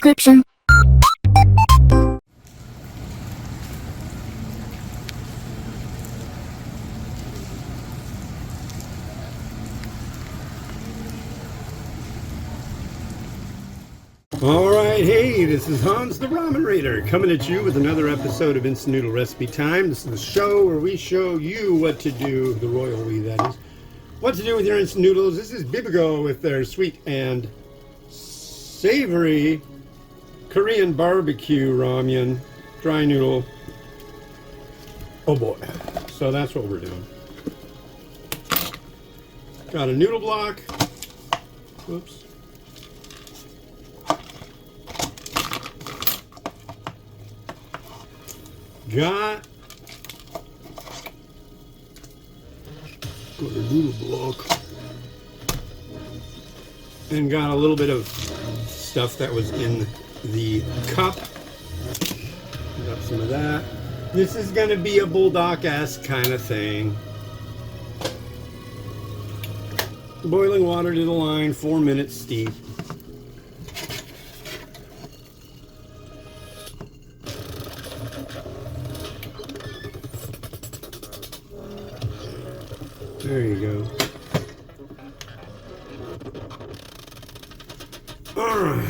description. Alright, hey, this is Hans the Ramen Raider coming at you with another episode of Instant Noodle Recipe Time. This is the show where we show you what to do, the royal we that is, what to do with your instant noodles. This is Bibigo with their sweet and savory Korean barbecue ramyun, dry noodle. Oh boy, so that's what we're doing. Got a noodle block. Whoops. Got a noodle block and got a little bit of stuff that was in the cup. Got some of that. This is going to be a bulldog-esque kind of thing. Boiling water to the line, 4 minutes steep. There you go. All right.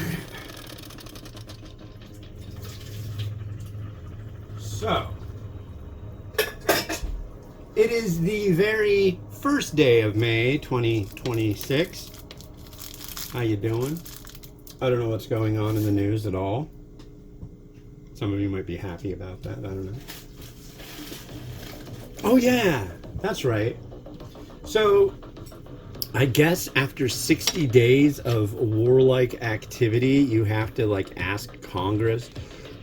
So, it is the very first day of May 2026. How you doing? I don't know what's going on in the news at all. Some of you might be happy about that. I don't know. Oh yeah, that's right. So, I guess after 60 days of warlike activity, you have to like ask Congress,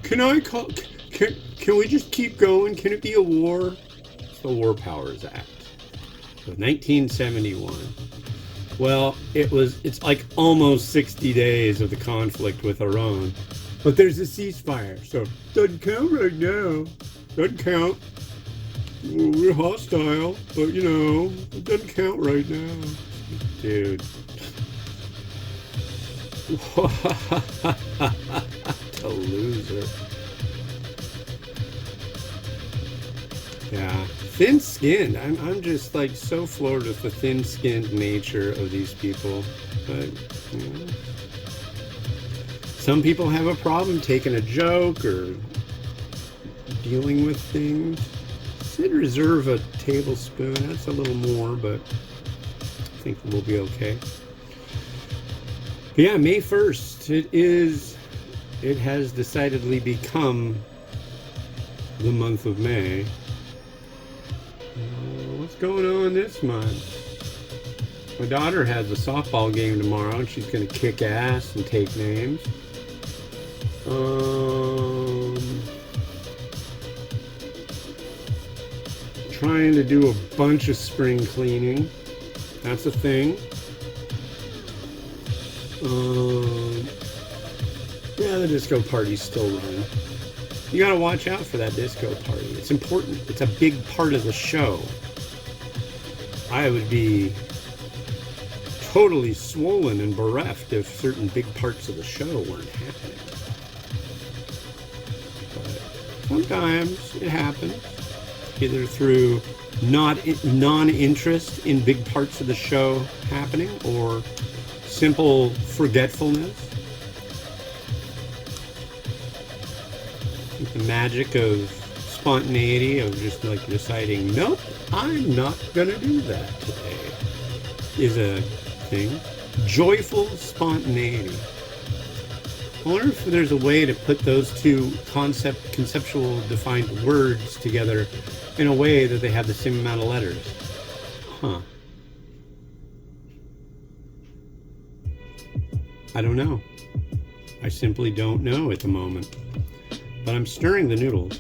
can we just keep going? Can it be a war? It's the War Powers Act of 1971. Well, it's like almost 60 days of the conflict with Iran, but there's a ceasefire, so doesn't count right now. Doesn't count. We're hostile, but you know, it doesn't count right now. Dude. What a loser. Yeah. Thin-skinned. I'm just like so floored with the thin-skinned nature of these people. But, you know, some people have a problem taking a joke or dealing with things. I'd reserve a tablespoon. That's a little more, but I think we'll be okay. But yeah, May 1st. It has decidedly become the month of May. What's going on this month? My daughter has a softball game tomorrow, and she's going to kick ass and take names. Trying to do a bunch of spring cleaning. That's a thing. Yeah, the disco party's still running. You gotta watch out for that disco party. It's important. It's a big part of the show. I would be totally swollen and bereft if certain big parts of the show weren't happening. But sometimes it happens. Either through non-interest in big parts of the show happening or simple forgetfulness. The magic of spontaneity of just like deciding, nope, I'm not gonna do that today is a thing. Joyful spontaneity. I wonder if there's a way to put those two conceptual defined words together in a way that they have the same amount of letters. Huh. I don't know. I simply don't know at the moment. But I'm stirring the noodles.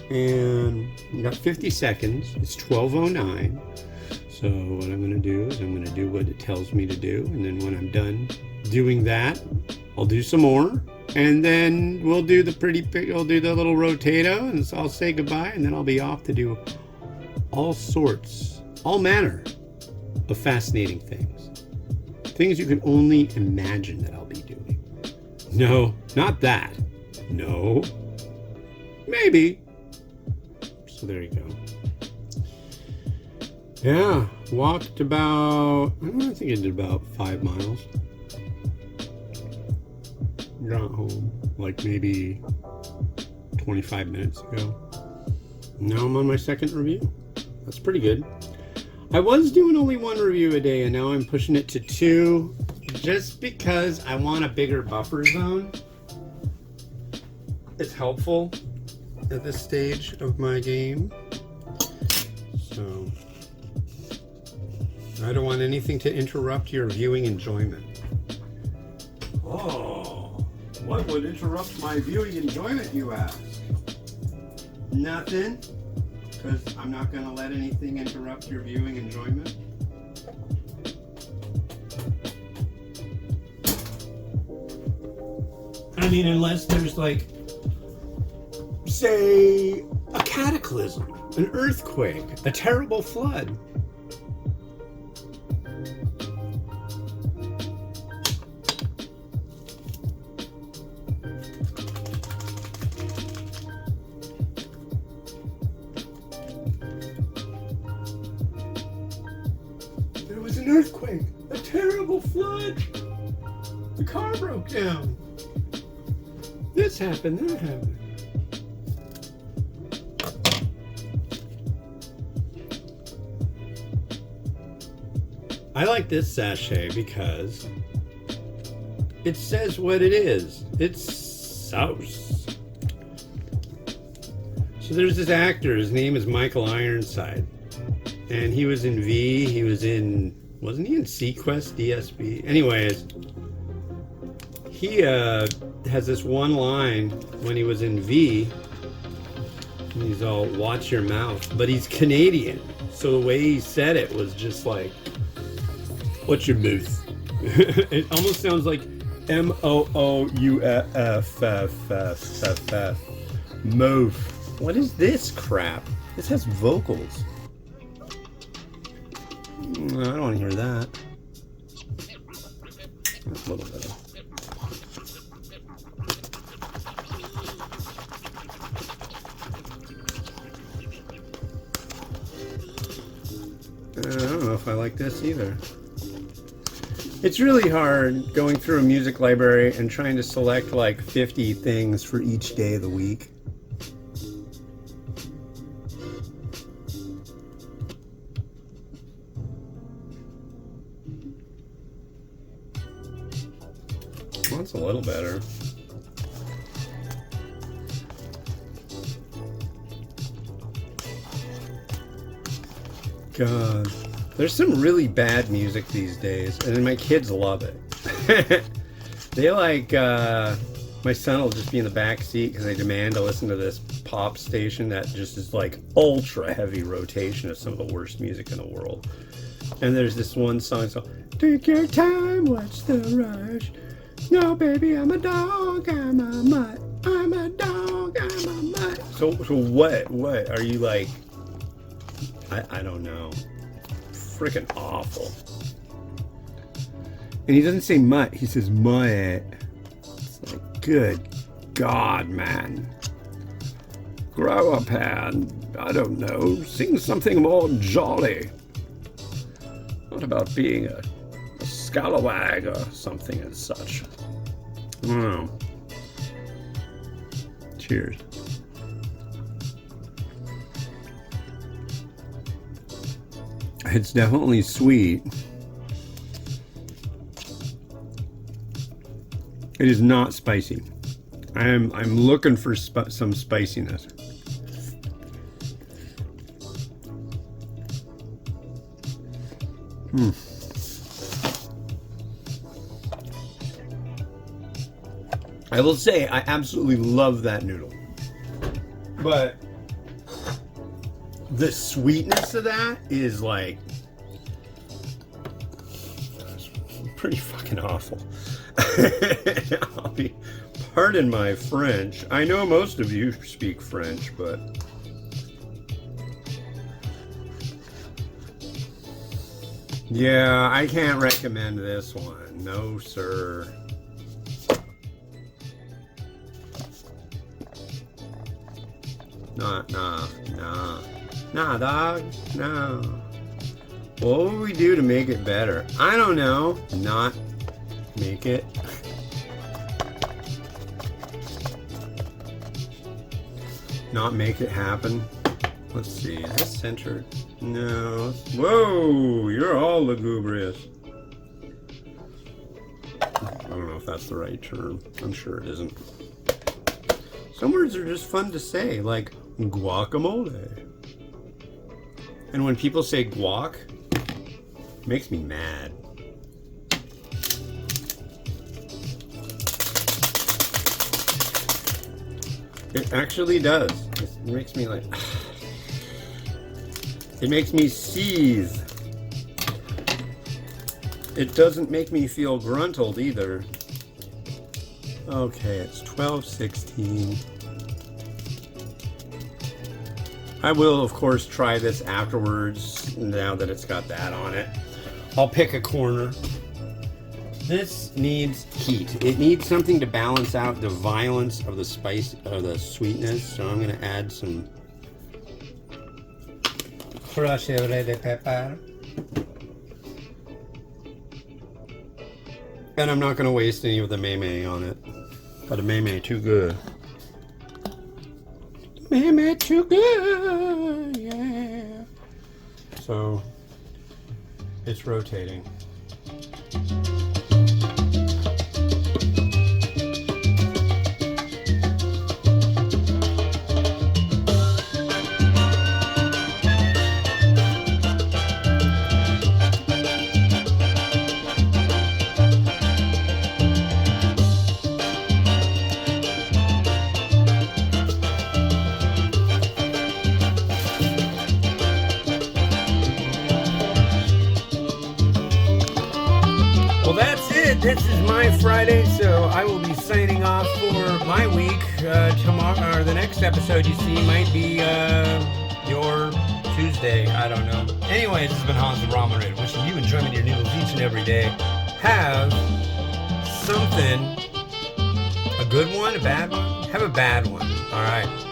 And I've got 50 seconds. It's 12:09. So what I'm going to do is I'm going to do what it tells me to do. And then when I'm done doing that, I'll do some more. And then we'll do the we'll do the little rotato, and so I'll say goodbye, and then I'll be off to do all manner of fascinating things. Things you can only imagine that I'll be doing. No, not that. No. Maybe. So there you go. Yeah, walked about, I think I did about 5 miles. Got home like maybe 25 minutes ago. Now I'm on my second review. That's pretty good. I was doing only 1 review a day, and now I'm pushing it to 2 just because I want a bigger buffer zone. It's helpful at this stage of my game. So I don't want anything to interrupt your viewing enjoyment. Oh, what would interrupt my viewing enjoyment, you ask? Nothing, because I'm not going to let anything interrupt your viewing enjoyment. I mean, unless there's like, say, a cataclysm, an earthquake, a terrible flood. There was an earthquake, a terrible flood. The car broke down. This happened, that happened. I like this sachet because it says what it is. It's sauce. So there's this actor, his name is Michael Ironside. And he was in V, he was in, wasn't he in Sequest DSP? Anyways, he has this one line when he was in V. And he's all, watch your mouth. But he's Canadian. So the way he said it was just like, what's your mouth? It almost sounds like M-O-O-U-F-F-F-F. Mouth. What is this crap? This has vocals. No, I don't want to hear that. That's a little better. I don't know if I like this either. It's really hard going through a music library and trying to select like 50 things for each day of the week. Well, that's a little better. God, there's some really bad music these days, and my kids love it. They like, my son will just be in the back seat because they demand to listen to this pop station that just is like ultra heavy rotation of some of the worst music in the world. And there's this one song, so take your time, what's the rush? No, baby, I'm a dog, I'm a mutt. I'm a dog, I'm a mutt. So what are you like? I don't know. Freaking awful. And he doesn't say mutt, he says mutt. It's like, good God, man. Grow up and, I don't know, sing something more jolly. What about being a scalawag or something and such? I don't know. Cheers. It's definitely sweet. It is not spicy. I'm looking for some spiciness. I will say I absolutely love that noodle. But the sweetness of that is like pretty fucking awful. Pardon my French. I know most of you speak French, but yeah, I can't recommend this one. No, sir. Nah, dog. No. What would we do to make it better? I don't know. Not make it. Not make it happen. Let's see. Is this centered? No. Whoa! You're all lugubrious. I don't know if that's the right term. I'm sure it isn't. Some words are just fun to say, like guacamole. And when people say guac, it makes me mad. It actually does. It makes me like... It makes me seize. It doesn't make me feel gruntled either. Okay, it's 12:16. I will, of course, try this afterwards, now that it's got that on it. I'll pick a corner. This needs heat. It needs something to balance out the violence of the spice, or the sweetness, so I'm going to add some crushed red pepper. And I'm not going to waste any of the meme on it. But the meme too good. Meme too good, yeah. So, it's rotating. This is my Friday, so I will be signing off for my week. Tomorrow, or the next episode you see might be your Tuesday. I don't know. Anyways, this has been Hans the Ramen Raid. Wishing you enjoyment of your noodles each and every day. Have something, a good one, a bad one? Have a bad one. All right.